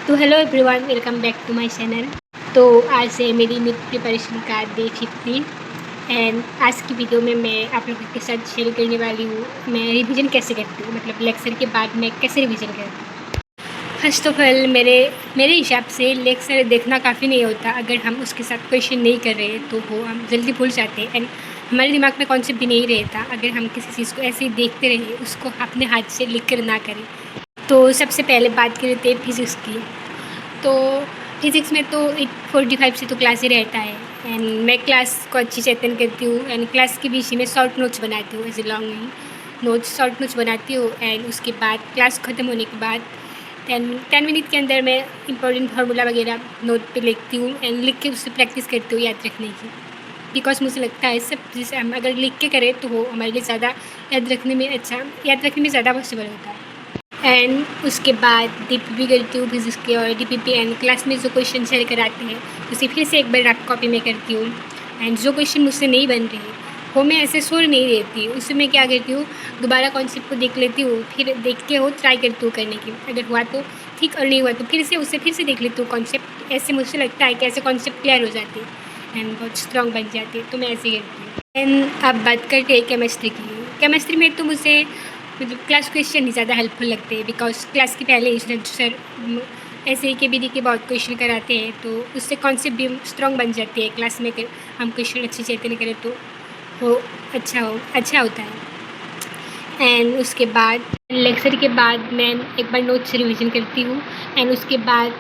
तो hello everyone, welcome back to my channel. तो आज से मेरी नीट प्रिपरेशन का डे 50 एंड आज की वीडियो में मैं आप लोगों के साथ शेयर करने वाली हूँ मैं रिवीजन कैसे करती हूँ, मतलब लेक्चर के बाद मैं कैसे रिवीजन करती हूँ। फर्स्ट ऑफ ऑल मेरे हिसाब से लेक्चर देखना काफ़ी नहीं होता। अगर हम उसके साथ क्वेश्चन नहीं कर रहे तो वो हम जल्दी भूल जाते हैं एंड हमारे दिमाग में कॉन्सेप्ट भी नहीं रहता अगर हम किसी चीज़ को ऐसे ही देखते रहे, उसको अपने हाथ से लिख कर ना करें। तो सबसे पहले बात करते हैं फिज़िक्स की। तो फिज़िक्स में तो 8:45 से तो क्लास ही रहता है एंड मैं क्लास को अच्छी से अटेंड करती हूँ एंड क्लास के बीच में शॉर्ट नोट्स बनाती हूँ, ऐसे लॉन्ग नहीं, शॉर्ट नोट्स बनाती हूँ एंड उसके बाद क्लास ख़त्म होने के बाद 10 मिनट के अंदर मैं इंपॉर्टेंट फार्मूला वगैरह नोट पे लिखती हूँ एंड लिख के उससे प्रैक्टिस करती हूँ याद रखने की। बिकॉज मुझे लगता है सब जैसे हम अगर लिख के करें तो वो हमारे लिए ज़्यादा याद रखने में ज़्यादा पॉसिबल होता है। एंड उसके बाद डीपीपी करती हूँ फिज़िक्स की, और डीपीपी एंड क्लास में जो क्वेश्चन शेयर कराते हैं उसे फिर से एक बार रफ कॉपी में करती हूँ एंड जो क्वेश्चन मुझसे नहीं बन रहे वो मैं ऐसे छोड़ नहीं देती, उससे मैं क्या करती हूँ दोबारा कॉन्सेप्ट को देख लेती हूँ, फिर देख के वो ट्राई करती हूँ करने की। अगर हुआ तो ठीक और नहीं हुआ तो फिर से देख लेती हूँ कॉन्सेप्ट। ऐसे मुझे लगता है कि ऐसे कॉन्सेप्ट क्लियर हो जाते हैं एंड बहुत स्ट्रॉन्ग बन जाते हैं, तो मैं ऐसे करती हूँ। एंड अब बात करते हैं केमिस्ट्री की। केमिस्ट्री में तो मुझे मतलब क्लास क्वेश्चन ही ज़्यादा हेल्पफुल लगते हैं बिकॉज क्लास के पहले स्टूडेंट सर ऐसे ही के बी डी के बहुत क्वेश्चन कराते हैं तो उससे कॉन्सेप्ट भी स्ट्रॉन्ग बन जाती है। क्लास में हम क्वेश्चन अच्छे से अटेंड करें तो वो अच्छा होता है। एंड उसके बाद लेक्चर के बाद मैं एक बार नोट्स रिवीजन करती हूँ एंड उसके बाद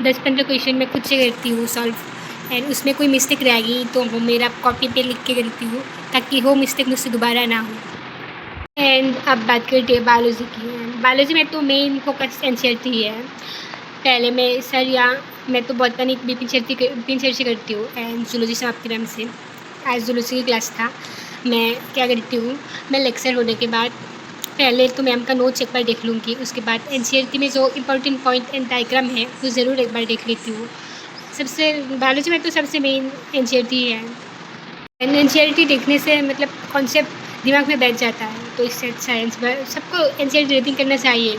10-15 क्वेश्चन मैं खुद से करती हूँ सॉल्व एंड उसमें कोई मिस्टेक रहेगी तो वो मेरा कॉपी पे लिख के करती हूँ ताकि वो मिस्टेक मुझसे दोबारा ना हो। एंड अब बात करते हैं बायोलॉजी की। बायोलॉजी में तो मेन फोकस एनसीईआरटी ही है। पहले मैं तो बॉटनी भी पिन से करती हूँ एंड जूलॉजी समाप्ति नाम से आज जूलॉजी की क्लास था। मैं क्या करती हूँ, मैं लेक्चर होने के बाद पहले तो मैम का नोट्स एक बार देख लूँगी, उसके बाद एनसीईआरटी में जो इंपॉर्टेंट पॉइंट एंड डायग्राम है वो ज़रूर एक बार देख लेती हूँ। सबसे बायोलॉजी में तो सबसे मेन एनसीईआरटी ही है एंड एनसीईआरटी देखने से मतलब कॉन्सेप्ट दिमाग में बैठ जाता है, तो इससे अच्छा है सबको एनसीईआरटी रीडिंग करना चाहिए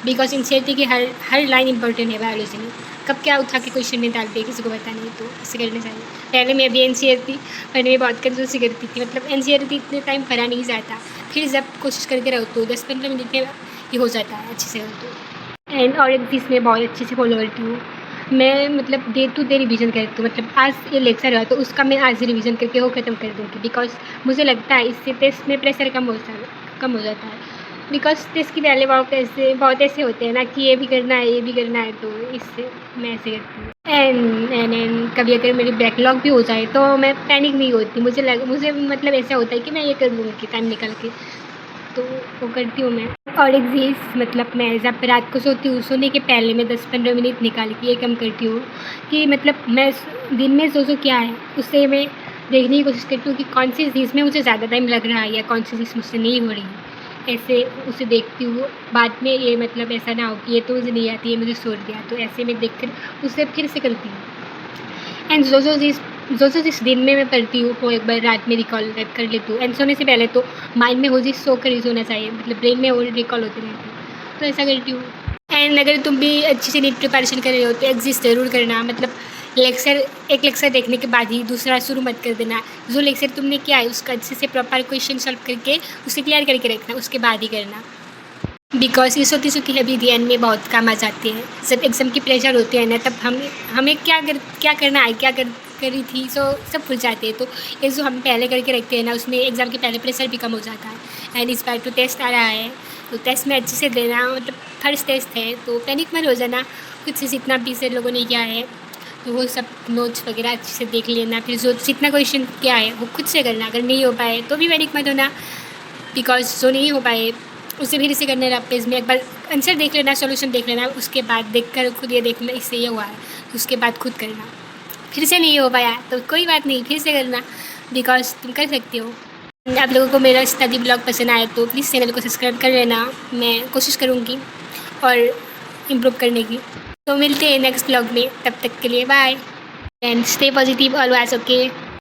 बिकॉज एनसीईआरटी की हर लाइन इंपॉर्टेंट है। बायोलॉजी में कब क्या उठा के क्वेश्चन में डाल दे किसी को पता नहीं, तो इसे करना चाहिए। पहले मैं अभी एनसीईआरटी पढ़ने में बहुत कंजूसी करती थी, मतलब एनसीईआरटी इतने टाइम पढ़ा नहीं जाता, फिर जब कोशिश करके रहो तो 10-15 मिनट में ये हो जाता है अच्छे से हो तो। एंड और एक चीज़ मैं बहुत अच्छे से फॉलो करती हूँ, मैं मतलब डे टू डे रिवीजन करती हूँ। मतलब आज ये लेक्चर हुआ तो उसका मैं आज रिवीजन करके वो ख़त्म कर दूँगी बिकॉज मुझे लगता है इससे टेस्ट में प्रेशर कम हो जाता है बिकॉज टेस्ट की पहले बहुत ऐसे होते हैं ना कि ये भी करना है, तो इससे मैं ऐसे करती हूँ। एंड कभी अगर मेरी बैकलॉग भी हो जाए तो मैं पैनिक नहीं होती, मुझे मतलब ऐसा होता है कि मैं ये कर लूँगी टाइम निकल के, तो वो करती हूँ मैं। और एक चीज़ मतलब मैं जब रात को सोती हूँ सोने के पहले मैं 10-15 मिनट निकाल के ये काम करती हूँ कि मतलब मैं दिन में जो क्या है उससे मैं देखने की कोशिश करती हूँ कि कौन सी चीज़ में मुझे ज़्यादा टाइम लग रहा है या कौन सी चीज़ मुझसे नहीं हो रही है, ऐसे उसे देखती हूँ। बाद में ये मतलब ऐसा ना हो कि ये तो मुझे नहीं आती है मुझे छोड़ दिया, तो ऐसे मैं देख कर उसे फिर से करती हूँ। एंड जो जिस दिन में मैं पढ़ती हूँ वो एक बार रात में रिकॉल कर लेती हूँ एंड सोने से पहले तो माइंड में वो चीज़ सो कर ही सोना चाहिए, मतलब ब्रेन में वो रिकॉल होती रहती है, तो ऐसा करती हूँ। एंड अगर तुम भी अच्छी से नीट प्रिपरेशन कर रहे हो तो एग्जिस्ट ज़रूर करना, मतलब एक लेक्चर देखने के बाद ही दूसरा शुरू मत कर देना। जो लेक्चर तुमने किया है उसका अच्छे से प्रॉपर क्वेश्चन सॉल्व करके उसे क्लियर करके रखना, उसके बाद ही करना बिकॉज ये छोटी हैवी दी एंड में बहुत काम आ जाती है। जब एग्ज़ाम की प्रेशर होती है ना तब हमें क्या करना है करी थी सब भूल जाते हैं, तो ये जो हम पहले करके रखते हैं ना उसमें एग्ज़ाम के पहले प्रेशर भी कम हो जाता है। एंड इस बार तो टेस्ट आ रहा है तो टेस्ट में अच्छे से देना, मतलब फर्स्ट टेस्ट है तो पैनिक मत हो जाना। कुछ से जितना भी से लोगों ने किया है तो वो सब नोट्स वगैरह अच्छे से देख लेना, फिर जो जितना क्वेश्चन क्या है वो खुद से करना। अगर नहीं हो पाए तो भी पैनिक मत होना बिकॉज जो नहीं हो पाए उसे फिर से करने लगा पेज में एक बार आंसर देख लेना, सॉल्यूशन देख लेना, उसके बाद देखकर खुद ये देखना इससे ये हुआ है, तो उसके बाद खुद करना। फिर से नहीं हो पाया तो कोई बात नहीं, फिर से करना बिकॉज तुम कर सकते हो। आप लोगों को मेरा स्टडी ब्लॉग पसंद आए तो प्लीज़ चैनल को सब्सक्राइब कर लेना, मैं कोशिश करूँगी और इम्प्रूव करने की। तो मिलते हैं नेक्स्ट ब्लॉग में, तब तक के लिए bye and stay positive always. Okay.